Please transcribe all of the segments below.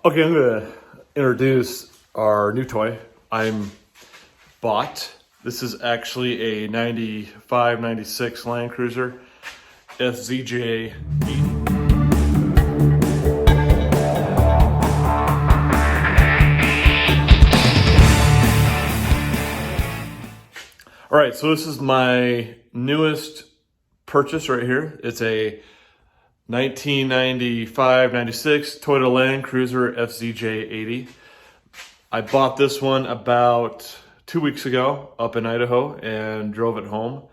Okay, I'm gonna introduce our new toy I'm bought. This is actually a 95, 96 Land Cruiser FZJ 80. All right, so this is my newest purchase right here. It's a 1995, 96 Toyota Land Cruiser FZJ 80. I bought this one about 2 weeks ago up in Idaho and drove it home.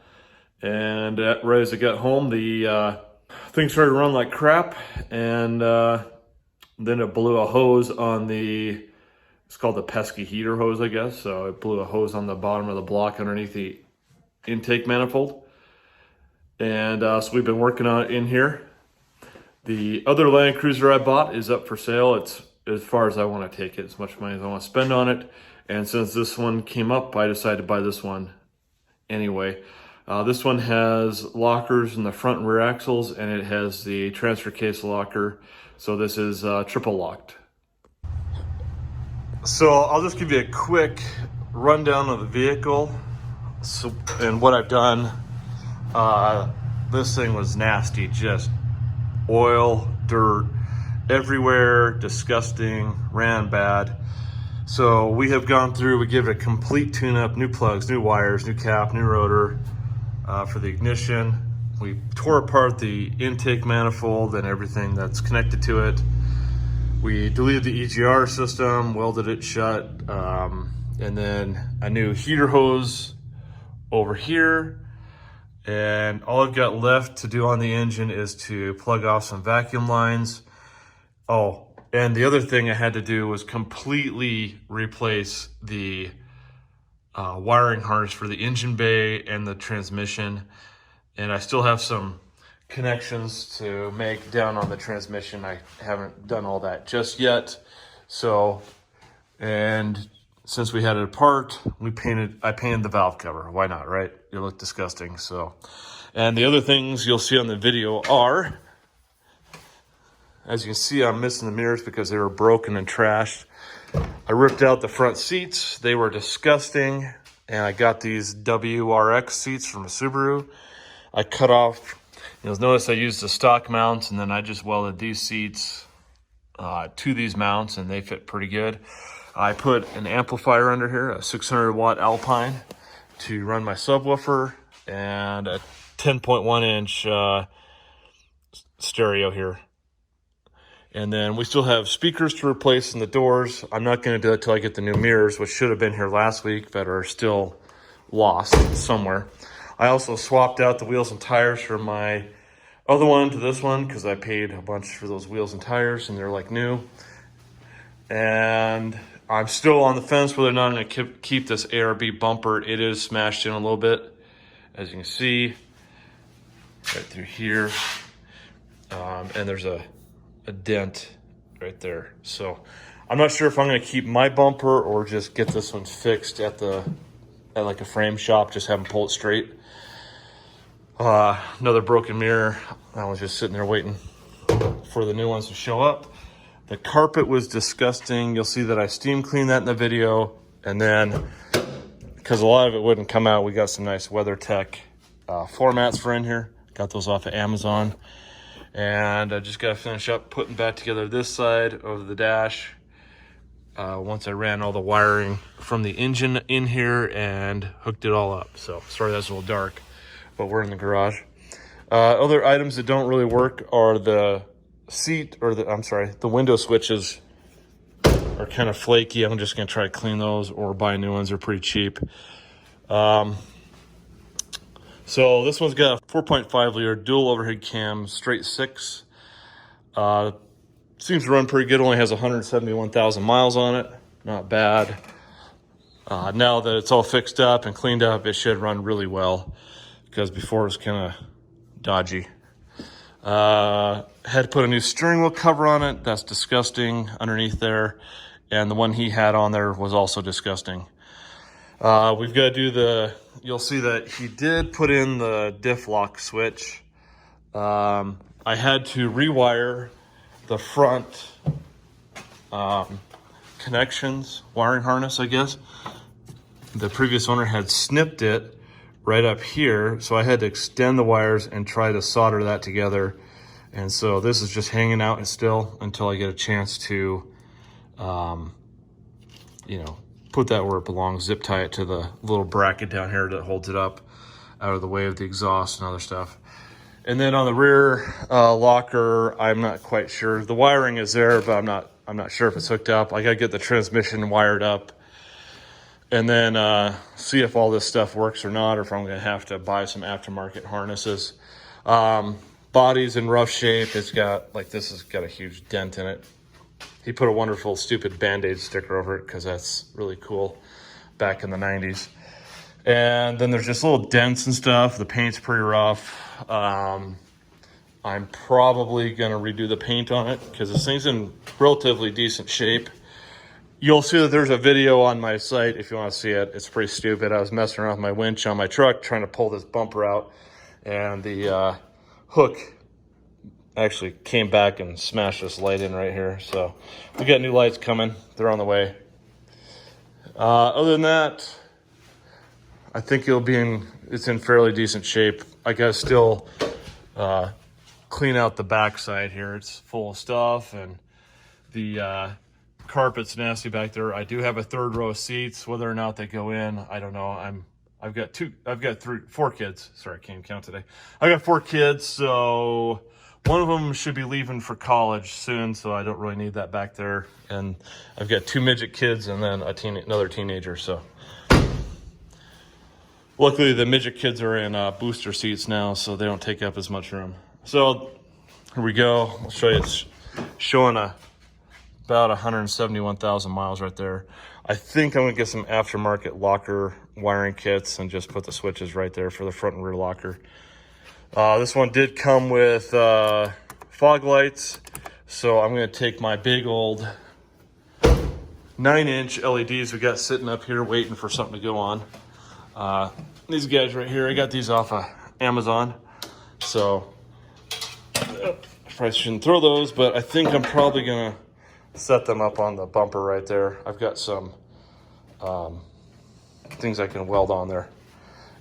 And right as I got home, the thing started to run like crap, and then it blew a hose on the, it's called the pesky heater hose, I guess. So it blew a hose on the bottom of the block underneath the intake manifold. And so we've been working on it in here. The other Land Cruiser I bought is up for sale. It's as far as I want to take it, as much money as I want to spend on it. And since this one came up, I decided to buy this one anyway. This one has lockers in the front and rear axles, and it has the transfer case locker. So this is triple locked. So I'll just give you a quick rundown of the vehicle and what I've done. This thing was nasty, just oil, dirt everywhere, disgusting, ran bad. So we have gone through, we give it a complete tune-up, new plugs, new wires, new cap, new rotor for the ignition. We tore apart the intake manifold and everything that's connected to it. We deleted the EGR system, welded it shut, and then a new heater hose over here. And all I've got left to do on the engine is to plug off some vacuum lines. Oh, and the other thing I had to do was completely replace the wiring harness for the engine bay and the transmission. And I still have some connections to make down on the transmission. I haven't done all that just yet. So, and since we had it apart, I painted the valve cover. Why not, right? It looked disgusting. So, and the other things you'll see on the video are, as you can see, I'm missing the mirrors because they were broken and trashed. I ripped out the front seats. They were disgusting. And I got these WRX seats from a Subaru. I cut off, you'll notice I used the stock mounts, and then I just welded these seats to these mounts, and they fit pretty good. I put an amplifier under here, a 600 watt Alpine, to run my subwoofer, and a 10.1 inch stereo here. And then we still have speakers to replace in the doors. I'm not going to do it till I get the new mirrors, which should have been here last week, but are still lost somewhere. I also swapped out the wheels and tires from my other one to this one because I paid a bunch for those wheels and tires, and they're like new. And I'm still on the fence whether or not I'm going to keep this ARB bumper. It is smashed in a little bit, as you can see, right through here. And there's a dent right there. So I'm not sure if I'm going to keep my bumper or just get this one fixed at like a frame shop, just have them pull it straight. Another broken mirror. I was just sitting there waiting for the new ones to show up. The carpet was disgusting. You'll see that I steam cleaned that in the video. And then, because a lot of it wouldn't come out, we got some nice WeatherTech floor mats for in here. Got those off of Amazon. And I just got to finish up putting back together this side of the dash. Once I ran all the wiring from the engine in here and hooked it all up. So sorry that's a little dark, but we're in the garage. Other items that don't really work are the the window switches are kind of flaky. I'm just going to try to clean those or buy new ones. They're pretty cheap. So this one's got a 4.5 liter dual overhead cam, straight 6. Seems to run pretty good. Only has 171,000 miles on it. Not bad. Now that it's all fixed up and cleaned up, it should run really well, because before it was kind of dodgy. Had to put a new steering wheel cover on it. That's disgusting underneath there. And the one he had on there was also disgusting. We've got to do you'll see that he did put in the diff lock switch. I had to rewire the front connections, wiring harness, I guess. The previous owner had snipped it right up here, so I had to extend the wires and try to solder that together. And so this is just hanging out and still until I get a chance to, you know, put that where it belongs, zip tie it to the little bracket down here that holds it up out of the way of the exhaust and other stuff. And then on the rear locker, I'm not quite sure. The wiring is there, but I'm not sure if it's hooked up. I gotta get the transmission wired up and then see if all this stuff works or not, or if I'm gonna have to buy some aftermarket harnesses. Body's in rough shape. It's got, like, this has got a huge dent in it. He put a wonderful stupid Band-Aid sticker over it because that's really cool back in the 90s. And then there's just little dents and stuff. The paint's pretty rough. I'm probably gonna redo the paint on it because this thing's in relatively decent shape. You'll see that there's a video on my site if you want to see it. It's pretty stupid. I was messing around with my winch on my truck trying to pull this bumper out, and the hook actually came back and smashed this light in right here. So we got new lights coming. They're on the way. Other than that, I think it's in fairly decent shape. I gotta still clean out the backside here. It's full of stuff, and the carpet's nasty back there. I do have a third row of seats. Whether or not they go in, I don't know. I've got four kids. Sorry, I can't count today. I got 4 kids, so one of them should be leaving for college soon, so I don't really need that back there. And I've got 2 midget kids and then another teenager, so. Luckily, the midget kids are in booster seats now, so they don't take up as much room. So here we go. I'll show you. It's showing about 171,000 miles right there. I think I'm gonna get some aftermarket locker wiring kits and just put the switches right there for the front and rear locker. This one did come with fog lights, so I'm gonna take my big old 9-inch LEDs we got sitting up here waiting for something to go on. These guys right here, I got these off of Amazon, so I probably shouldn't throw those, but I think I'm probably gonna set them up on the bumper right there. I've got some things I can weld on there.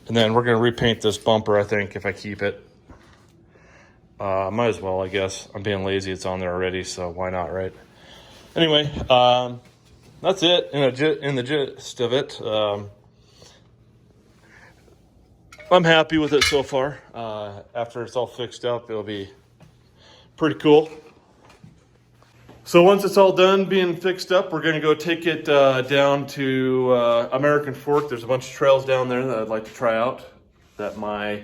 And then we're gonna repaint this bumper, I think, if I keep it. Might as well, I guess. I'm being lazy, it's on there already, so why not, right? Anyway, that's it in the gist of it. I'm happy with it so far. After it's all fixed up, it'll be pretty cool. So once it's all done being fixed up, we're gonna go take it down to American Fork. There's a bunch of trails down there that I'd like to try out that my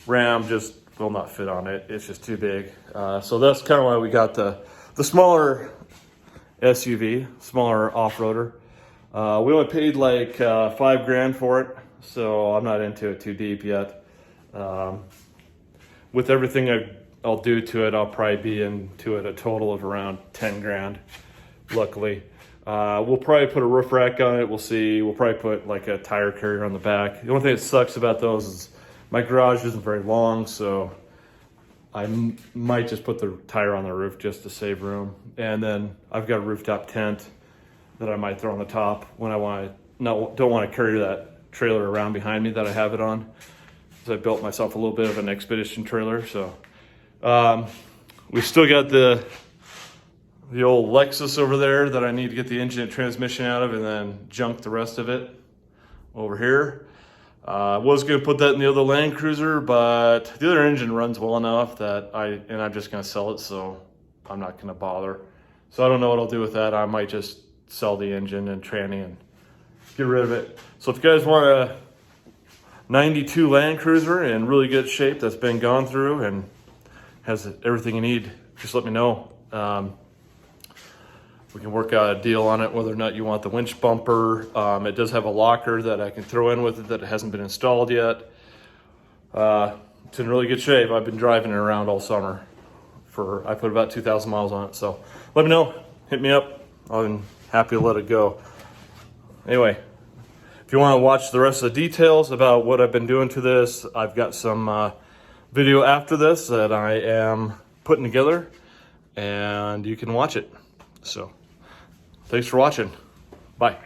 Ram just will not fit on it. It's just too big. So that's kind of why we got the smaller SUV, smaller off-roader. We only paid like $5 grand for it, so I'm not into it too deep yet. With everything I'll do to it, I'll probably be into it a total of around 10 grand, luckily. We'll probably put a roof rack on it, we'll see. We'll probably put like a tire carrier on the back. The only thing that sucks about those is my garage isn't very long, so I might just put the tire on the roof just to save room. And then I've got a rooftop tent that I might throw on the top when I don't want to carry that trailer around behind me that I have it on. So I built myself a little bit of an expedition trailer. So we still got the old Lexus over there that I need to get the engine and transmission out of, and then junk the rest of it over here. I was going to put that in the other Land Cruiser, but the other engine runs well enough that I'm just going to sell it, so I'm not going to bother. So I don't know what I'll do with that. I might just sell the engine and tranny and get rid of it. So if you guys want a 92 Land Cruiser in really good shape that's been gone through and has everything you need, just let me know. We can work out a deal on it, whether or not you want the winch bumper. It does have a locker that I can throw in with it that hasn't been installed yet. It's in really good shape. I've been driving it around all summer. I put about 2,000 miles on it. So let me know, hit me up. I'm happy to let it go. Anyway, if you want to watch the rest of the details about what I've been doing to this, I've got some video after this that I am putting together, and you can watch it. So Thanks for watching. Bye.